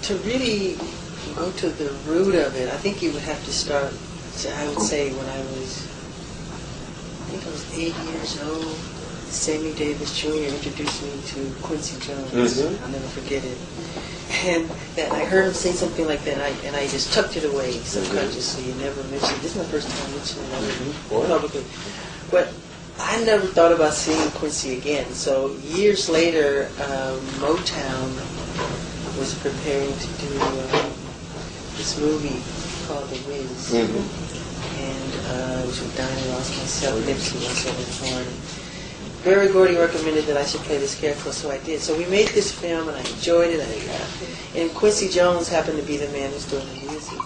To really go to the root of it, I think you would have to start, I would say when I think I was 8 years old, Sammy Davis Jr. introduced me to Quincy Jones. Mm-hmm. I'll never forget it. And that I heard him say something like that, and I just tucked it away subconsciously. You never mentioned. This is my first time mentioning it publicly. But I never thought about seeing Quincy again. So years later, Motown was preparing to do this movie called The Wiz, and it was with Diana Ross, myself, Nipsey Russell, and Horn. Barry Gordy recommended that I should play this character, so I did. So we made this film, and I enjoyed it. And Quincy Jones happened to be the man who's doing the music.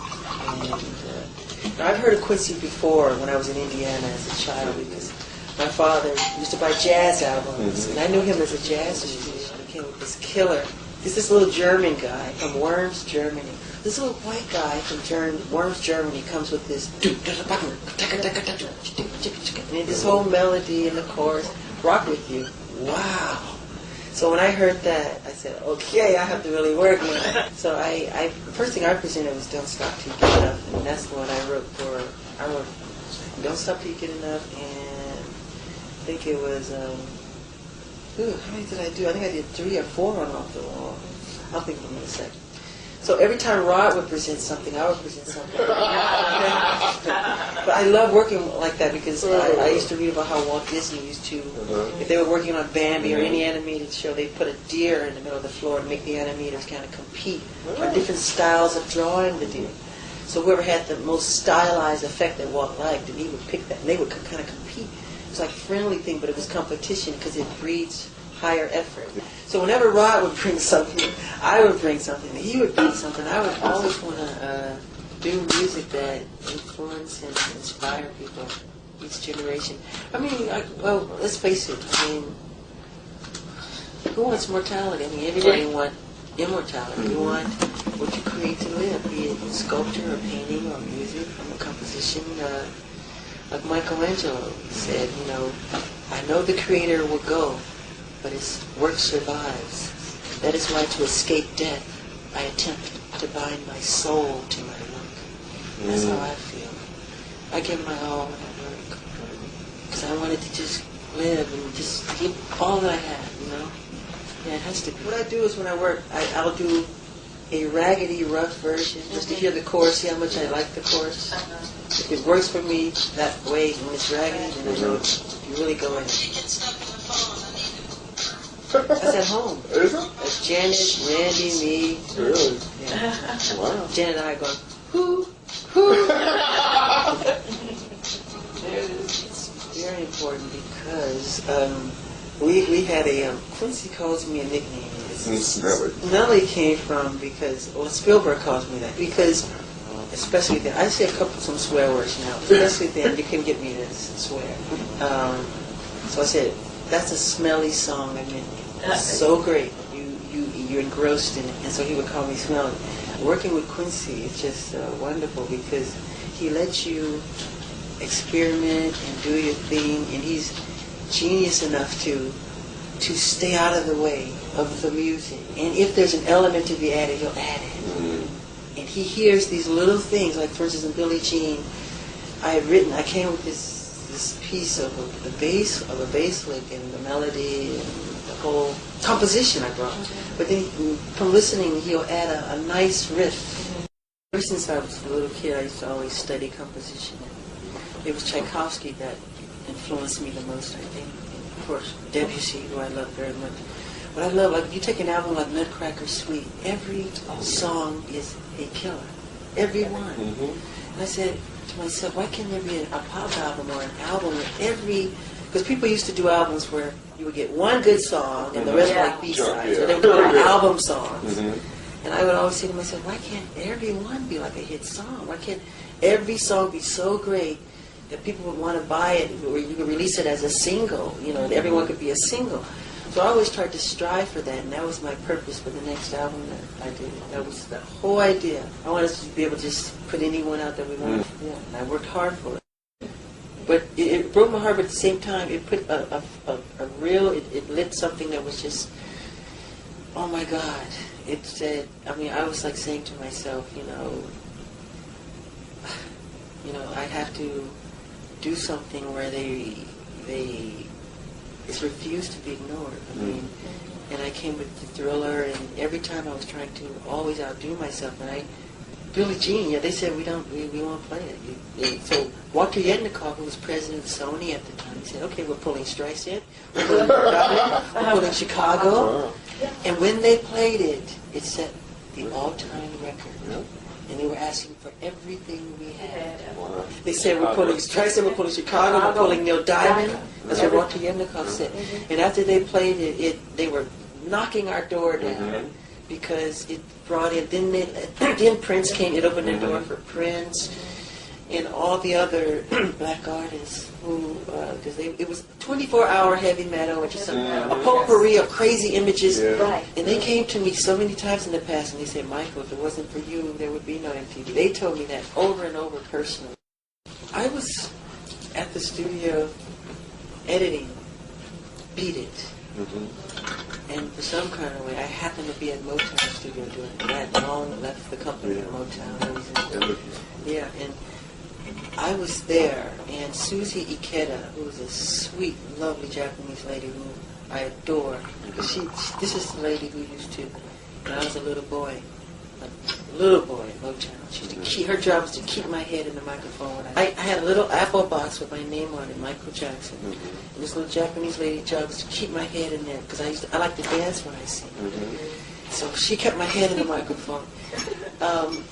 And I've heard of Quincy before when I was in Indiana as a child, because my father used to buy jazz albums, and I knew him as a jazz musician. He came with this killer. He's this little German guy from Worms, Germany. This little white guy from Worms, Germany comes with this, and this whole melody and the chorus. Rock with you. Wow. So when I heard that, I said, okay, I have to really work on it. So the first thing I presented was Don't Stop Till You Get Enough, and that's the one I wrote for. I wrote Don't Stop Till You Get Enough, and I think it was, how many did I do? I think I did 3 or 4 on Off the Wall. I'll think of them in a second. So every time Rod would present something, I would present something. But I love working like that because I used to read about how Walt Disney used to, if they were working on Bambi or any animated show, they'd put a deer in the middle of the floor to make the animators kind of compete for different styles of drawing the deer. So whoever had the most stylized effect that Walt liked, and he would pick that, and they would kind of compete. It was like a friendly thing, but it was competition because it breeds higher effort. So whenever Rod would bring something, I would bring something. He would bring something. I would always want to do music that influence and inspire people, each generation. I mean, well, let's face it. I mean, who wants mortality? I mean, everybody wants immortality. You want what you create to live, be it sculpture or painting or music or composition. Like Michelangelo said, I know the creator will go, but his work survives. That is why to escape death, I attempt to bind my soul to my work. That's how I feel. I give my all when I work. Because I wanted to just live and just give all that I have, Yeah, it has to be. What I do is when I work, I'll do a raggedy, rough version, just to hear the chorus, see how much I like the chorus. If it works for me that way, when it's raggedy, then I know you really go in. That's at home. Is it? That's Janet, Randy, me. Really? Yeah. Wow. Janet and I go, hoo, hoo. It's very important because we had Quincy calls me a nickname. Nelly came from because, Spielberg calls me that. Because, especially then, I say some swear words now. Especially then, you couldn't get me to swear. So I said, that's a smelly song. I mean, it's so great. You're engrossed in it. And so he would call me smelly. Working with Quincy is just wonderful because he lets you experiment and do your thing, and he's genius enough to stay out of the way of the music. And if there's an element to be added, he'll add it. And he hears these little things, like for instance in Billie Jean, I came with this piece of a bass lick and the melody and the whole composition I brought. But then from listening, he'll add a nice riff. Ever since I was a little kid, I used to always study composition. It was Tchaikovsky that influenced me the most, I think. And of course, Debussy, who I love very much. What I love, like if you take an album like Nutcracker Suite, every song is a killer. Every one. And I said to myself, why can't there be a pop album or an album with every... Because people used to do albums where you would get one good song and the rest were like B-sides. Or they would call them album songs. And I would always say to myself, why can't every one be like a hit song? Why can't every song be so great that people would want to buy it, or you could release it as a single, that everyone could be a single. So I always tried to strive for that, and that was my purpose for the next album that I did. That was the whole idea. I wanted us to be able to just put anyone out that we wanted. Yeah, and I worked hard for it. But it broke my heart, but at the same time, it put it lit something that was just oh my God, it said, I mean, I was like saying to myself, I have to do something where it's refused to be ignored. I mean, and I came with the Thriller, and every time I was trying to always outdo myself, and Billie Jean, they said we won't play it. So Walter Yetnikoff, who was president of Sony at the time, he said, okay, we're pulling Streisand, we're pulling Broadway, we're pulling Chicago. And when they played it, it set the all-time record. And they were asking for everything we had. They said, we're pulling Streisand, we're pulling Chicago, we're pulling Neil Diamond. That's what Walter Yetnikoff said. And after they played it, they were knocking our door down. Because it brought in, then Prince came, it opened the door for Prince and all the other black artists who, because it was 24-hour heavy metal, which is a potpourri of crazy images. And they came to me so many times in the past and they said, Michael, if it wasn't for you, there would be no MTV. They told me that over and over personally. I was at the studio editing Beat It. And for some kind of way, I happened to be at Motown studio doing it. I had long left the company at Motown. Yeah, and I was there, and Susie Ikeda, who was a sweet, lovely Japanese lady who I adore. This is the lady who used to, when I was a little boy at Motown. Her job was to keep my head in the microphone. I had a little apple box with my name on it, Michael Jackson. And this little Japanese lady's job was to keep my head in there because I like to dance when I sing. So she kept my head in the microphone.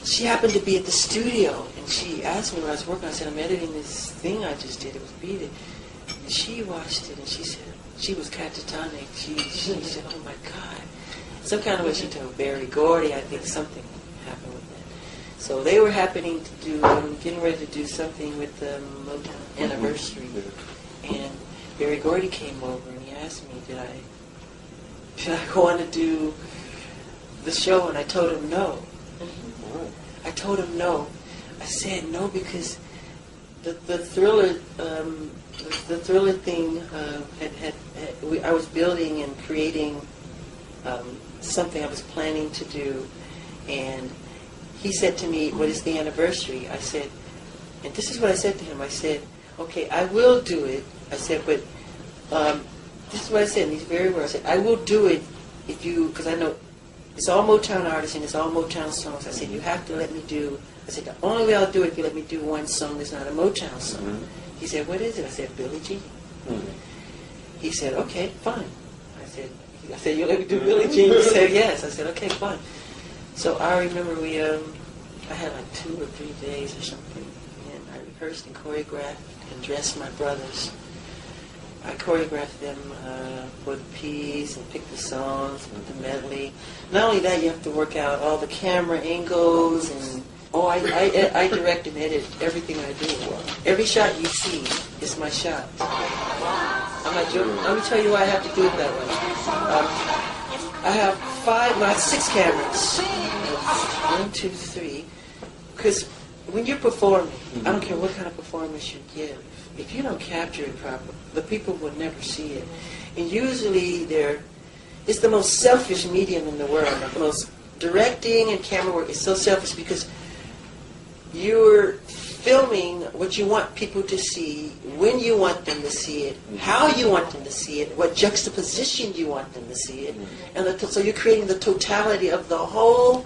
She happened to be at the studio, and she asked me when I was working. I said, I'm editing this thing I just did. It was Beat It. And she watched it, and she said, she was catatonic. She said, oh my God. Some kind of way she told Barry Gordy, I think something happened with that. So they were getting ready to do something with the Motown anniversary. And Barry Gordy came over and he asked me, did I want to do the show? And I told him no. I told him no. I said no because the Thriller thing I was building and creating something I was planning to do, and he said to me, what is the anniversary? I said, and this is what I said to him. I said, okay, I will do it. I said, but this is what I said in these very words. I said, I will do it if you, because I know it's all Motown artists and it's all Motown songs. I said, you have to let me do, I said, the only way I'll do it if you let me do one song that's not a Motown song. He said, what is it? I said, Billie Jean. He said, okay, fine. I said, you let me do Billie Jean? He said, yes. I said, okay, fine. So I remember I had like 2 or 3 days or something, and I rehearsed and choreographed and dressed my brothers. I choreographed them for the piece and picked the songs and the medley. Not only that, you have to work out all the camera angles and I direct and edit everything I do. Every shot you see is my shot. I'm not joking. Let me tell you why I have to do it that way. I have 6 cameras. 1, 2, 3. Because when you're performing, I don't care what kind of performance you give, if you don't capture it properly, the people will never see it. And usually it's the most selfish medium in the world. The most directing and camera work is so selfish because you're filming what you want people to see, when you want them to see it, how you want them to see it, what juxtaposition you want them to see it. And so you're creating the totality of the whole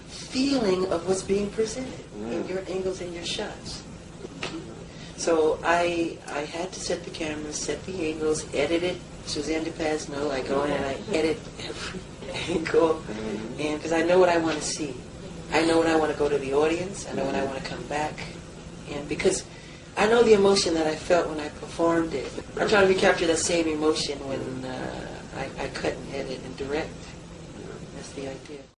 feeling of what's being presented in your angles and your shots. So I had to set the cameras, set the angles, edit it. Suzanne DePazno, I go in and I edit every angle, and because I know what I want to see. I know when I want to go to the audience. I know when I want to come back. And because I know the emotion that I felt when I performed it. I'm trying to recapture that same emotion when I cut and edit and direct. That's the idea.